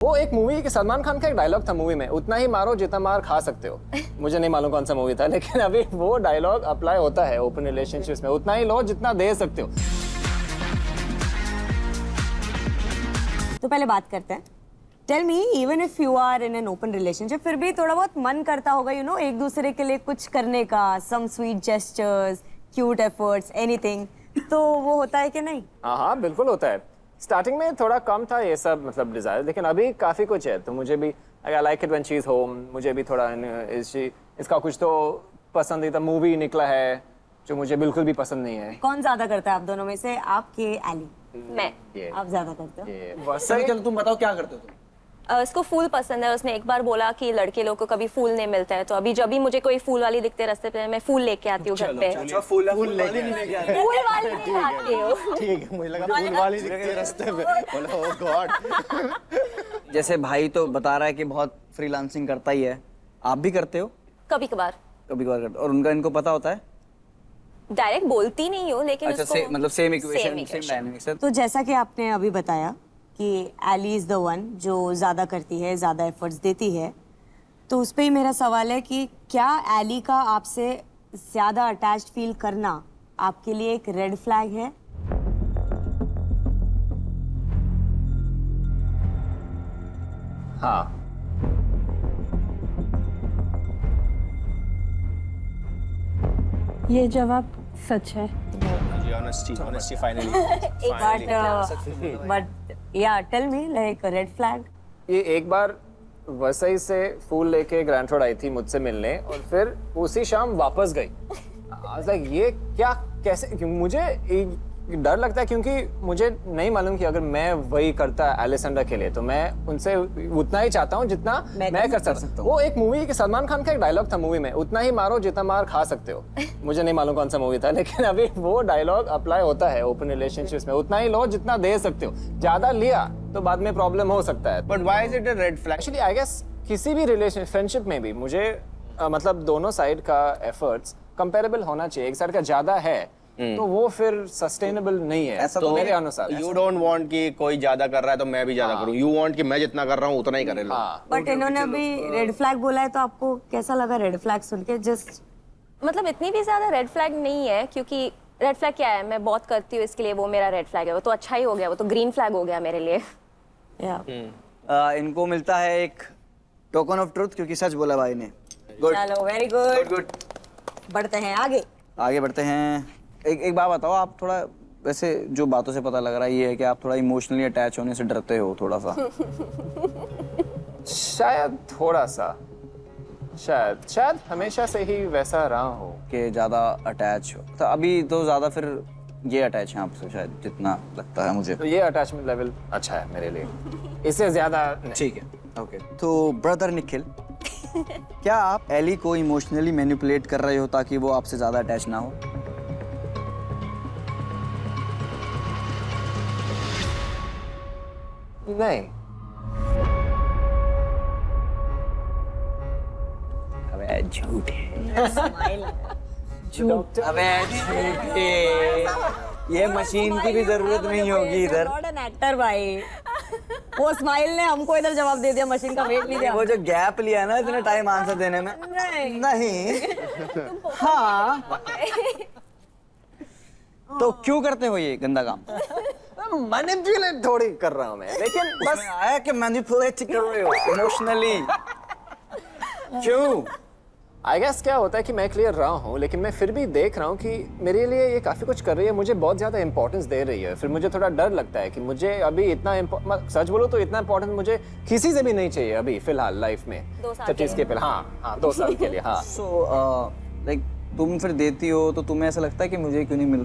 वो एक मूवी के सलमान खान का एक डायलॉग था मूवी में, उतना ही मारो जितना मार खा सकते हो। मुझे नहीं मालूम कौन सा मूवी था, लेकिन अभी वो डायलॉग अप्लाई होता है ओपन रिलेशनशिप्स में, उतना ही लो जितना दे सकते हो। तो पहले बात करते हैं। Tell me, even if you are in an open relationship, फिर भी थोड़ा बहुत मन करता होगा यू नो एक दूसरे के लिए कुछ करने का, some sweet gestures, cute efforts, anything, तो वो होता है कि नहीं? हाँ बिल्कुल होता है। स्टार्टिंग में थोड़ा कम था ये सब मतलब डिजायर, लेकिन अभी काफी कुछ है। तो मुझे भी I like it when she is home, मुझे भी थोड़ा इसका कुछ तो पसंदीदा मूवी निकला है जो मुझे बिल्कुल भी पसंद नहीं है। कौन ज्यादा करता है आप दोनों में से, आप के एली? मैं। आप ज्यादा करते हो? वैसे चलो तुम बताओ क्या करते हो तुम? इसको फूल पसंद है। उसने एक बार बोला कि लड़के लोग को कभी फूल नहीं मिलता है, तो अभी जब भी मुझे कोई फूल वाली दिखते रास्ते पे, मैं फूल लेके आती हूँ घर पे। अच्छा फूल वाली नहीं लेके आते? फूल वाली नहीं आती हूँ। ठीक है, मुझे लगा फूल वाली दिखती है रास्ते पे, बोला ओह गॉड। जैसे भाई तो बता रहा है कि बहुत फ्रीलांसिंग करता ही है, आप भी करते हो? कभी कभार कभी कभार करते हो, और उनका इनको पता होता है? डायरेक्ट बोलती नहीं हूँ, लेकिन अच्छा उसको मतलब same equation, same same equation। Dynamics है। तो जैसा कि आपने अभी बताया कि एली इज द वन जो ज्यादा करती है, ज्यादा एफर्ट्स देती है, तो उस पे ही मेरा सवाल है कि क्या एली का आपसे ज्यादा अटैच्ड फील करना आपके लिए एक रेड फ्लैग है? हाँ, ये जवाब सच है। Honesty finally. But ya tell me like red flag. ये एक बार वसई से फूल लेके ग्रैंड रोड आई थी मुझसे मिलने, और फिर उसी शाम वापस गई। लाइक ये क्या, कैसे? क्यों मुझे डर लगता है, क्योंकि मुझे नहीं मालूम कि अगर मैं वही करता एलिसेंडर के लिए, तो मैं उनसे उतना ही चाहता हूँ जितना मैं कर सकता हूँ। वो एक मूवी के सलमान खान का एक डायलॉग था मूवी में, उतना ही मारो जितना मार खा सकते हो। मुझे नहीं मालूम कौन सा मूवी था, लेकिन अभी वो डायलॉग अप्लाई होता है ओपन रिलेशनशिप्स में, उतना ही लो जितना दे सकते हो। ज्यादा लिया तो बाद में प्रॉब्लम हो सकता है। But why is it a red flag? Actually I guess किसी भी रिलेशन फ्रेंडशिप में भी मुझे मतलब दोनों साइड का एफर्ट्स कंपेरेबल होना चाहिए। एक साइड का ज्यादा है तो वो फिर सस्टेनेबल नहीं है, ऐसा तो मेरे अनुसार। यू डोंट वांट कि कोई ज्यादा कर रहा है तो मैं भी ज्यादा करूं, यू वांट कि मैं जितना कर रहा हूं उतना ही करे लोग। हाँ, बट इन्होंने अभी रेड फ्लैग बोला है, तो आपको कैसा लगा रेड फ्लैग सुन के? जस्ट मतलब इतनी भी ज्यादा रेड फ्लैग नहीं है, क्योंकि रेड फ्लैग क्या है, मैं बहुत करती हूँ इसके लिए वो मेरा रेड फ्लैग है। वो तो अच्छा ही हो गया, वो तो ग्रीन फ्लैग हो गया मेरे लिए। या इनको मिलता है एक टोकन ऑफ ट्रुथ, क्योंकि सच बोला भाई ने। गुड चलो, वेरी गुड। गुड। बढ़ते हैं आगे। आगे बढ़ते हैं। एक बात बताओ, आप थोड़ा वैसे जो बातों से पता लग रहा है ये है कि आप थोड़ा इमोशनली अटैच होने से डरते हो थोड़ा सा। शायद थोड़ा सा, शायद हमेशा से ही वैसा रहा हो कि ज्यादा अटैच हो, तो अभी तो ज्यादा फिर ये अटैच है आपसे शायद, जितना लगता है मुझे। तो ये अटैचमेंट लेवल अच्छा है मेरे लिए, इससे ज्यादा नहीं। ठीक है, ओके। तो ब्रदर निखिल, क्या आप एली को इमोशनली मैनिपुलेट कर रहे हो ताकि वो आपसे ज्यादा अटैच ना हो? नहीं। अबे झूठे। अबे झूठे। ये मशीन की भी जरूरत नहीं होगी इधर। नॉट एन एक्टर भाई। वो स्माइल ने हमको इधर जवाब दे दिया, मशीन का वेट नहीं दिया। वो जो गैप लिया ना इतने टाइम आंसर देने में। नहीं। हाँ। तो क्यों करते हो ये गंदा काम? मैनिपुलेट थोड़ी कर रहा हूँ मैं, लेकिन बस आया कि मैनिपुलेट कर रहे हो इमोशनली। क्यों? आई गेस क्या होता है कि मैं क्लियर रहा हूँ, लेकिन मैं फिर भी देख रहा हूँ कि मेरे लिए ये काफी कुछ कर रही है, मुझे बहुत ज्यादा इंपॉर्टेंस दे रही है। फिर मुझे थोड़ा डर लगता है कि मुझे अभी इतना सच बोलो तो इतना इंपॉर्टेंस मुझे किसी से भी नहीं चाहिए अभी फिलहाल लाइफ में। 2 साल सब चीज के पहले, हाँ 2 साल के लिए। हाँ सो लाइक तुम फिर देती हो तो तुम्हें ऐसा लगता है कि मुझे क्यों नहीं मिल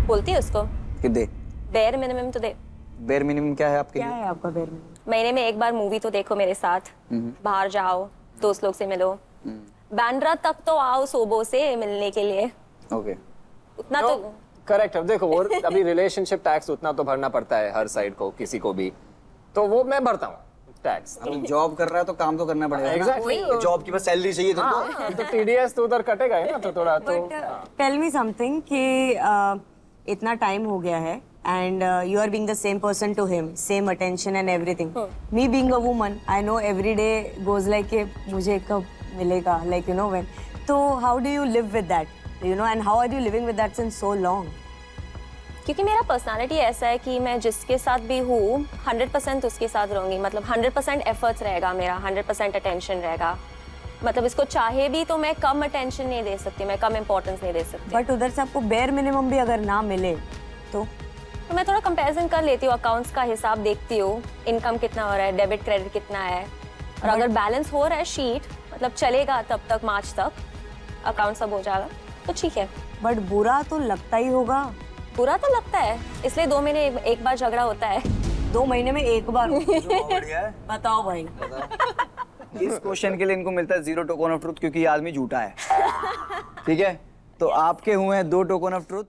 बोलती है उसको कि दे। बेयर मिनिमम तो दे। बेयर मिनिमम क्या है आपके क्या लिए? है आपका बेर में? महीने में एक बार मूवी तो देखो मेरे साथ, बाहर जाओ, दोस्त लोग से मिलो, बैंड्रा तक तो आओ सोबो से मिलने के लिए। ओके। उतना तो करेक्ट है। देखो वो अभी रिलेशनशिप टैक्स उतना तो भरना पड़ता है हर साइड को, किसी को भी, तो वो मैं भरता हूँ टैक्स। जॉब कर रहा है तो काम तो करना पड़ेगा। Exactly. जॉब की बस सैलरी चाहिए तुमको। तो टीडीएस तो उधर कटेगा ही ना, तो थोड़ा तो। टेल मी समथिंग कि इतना टाइम हो गया है and you are being the same person to him, same attention and everything. Me being a woman, I know every day goes like कि मुझे कब मिलेगा, लाइक यू नो व्हेन. तो how do you live with that, you know, and how are you living with that since so long? क्योंकि मेरा personality ऐसा है कि मैं जिसके साथ भी हूँ 100% उसके साथ रहूँगी. मतलब 100% एफर्ट्स रहेगा मेरा, 100% अटेंशन रहेगा. मतलब इसको चाहे भी तो मैं कम अटेंशन नहीं दे सकती, मैं कम इंपॉर्टेंस नहीं दे सकती. बट उधर से आपको बेयर मिनिमम भी अगर ना मिले तो मैं थोड़ा कंपैरिजन कर लेती हूँ, अकाउंट्स का हिसाब देखती हूँ, इनकम कितना हो रहा है, डेबिट क्रेडिट कितना है, और अगर बैलेंस हो रहा है शीट, मतलब चलेगा तब तक, मार्च तक अकाउंट सब हो जाएगा तो ठीक है. बट बुरा तो लगता ही होगा. बुरा तो लगता है, इसलिए 2 महीने एक बार झगड़ा होता है. 2 महीने में एक बार? बढ़िया है. बताओ भाई. इस क्वेश्चन के लिए इनको मिलता है 0 टोकन ऑफ ट्रूथ, क्योंकि ये आदमी झूठा है. ठीक है, तो आपके हुए हैं 2 टोकन ऑफ ट्रूथ.